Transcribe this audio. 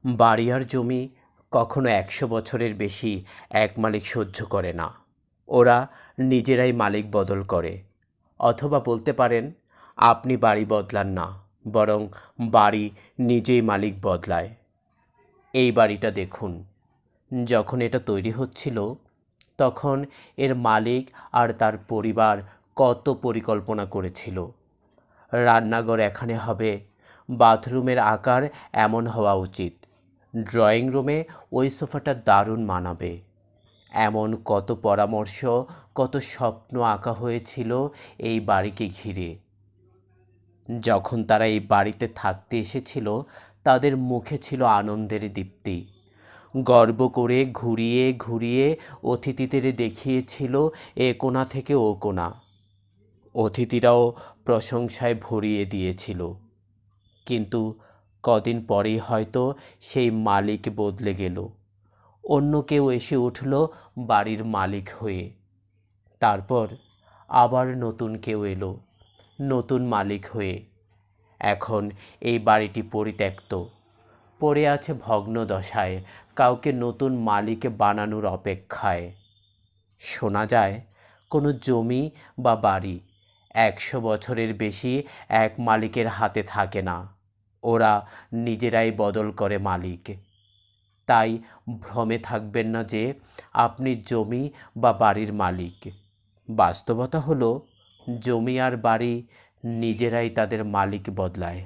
বাড়ি আর জমি কখনো ১০০ বছরের বেশি এক মালিক সহ্য করে না। ওরা নিজেরাই মালিক বদল করে। অথবা বলতে পারেন, আপনি বাড়ি বদলান না, বরং বাড়ি নিজেই মালিক বদলায়। এই বাড়িটা দেখুন, যখন এটা তৈরি হচ্ছিল তখন এর মালিক আর তার পরিবার কত পরিকল্পনা করেছিল। রান্নাঘর এখানে হবে, বাথরুমের আকার এমন হওয়া উচিত, ড্রয়িং রুমে ওই সোফাটা দারুণ মানাবে। এমন কত পরামর্শ, কত স্বপ্ন আঁকা হয়েছিল এই বাড়িকে ঘিরে। যখন তারা এই বাড়িতে থাকতে এসেছিল, তাদের মুখে ছিল আনন্দের দীপ্তি। গর্ব করে ঘুরিয়ে ঘুরিয়ে অতিথিদের দেখিয়েছিল এ কোণা থেকে ও কোণা। অতিথিরাও প্রশংসায় ভরিয়ে দিয়েছিল। কিন্তু কদিন পরেই হয়তো সেই মালিক বদলে গেল। অন্য কেউ এসে উঠল বাড়ির মালিক হয়ে। তারপর আবার নতুন কেউ এলো, নতুন মালিক হয়ে। এখন এই বাড়িটি পরিত্যক্ত পড়ে আছে ভগ্ন দশায়, কাউকে নতুন মালিক বানানোর অপেক্ষায়। শোনা যায়, কোনো জমি বা বাড়ি ১০০ বছরের বেশি এক মালিকের হাতে থাকে না। ওরা নিজেরাই বদল করে মালিক। তাই ভ্রমে থাকবেন না যে আপনি জমি বা বাড়ির মালিক। বাস্তবতা হলো, জমি আর বাড়ি নিজেরাই তাদের মালিক বদলায়।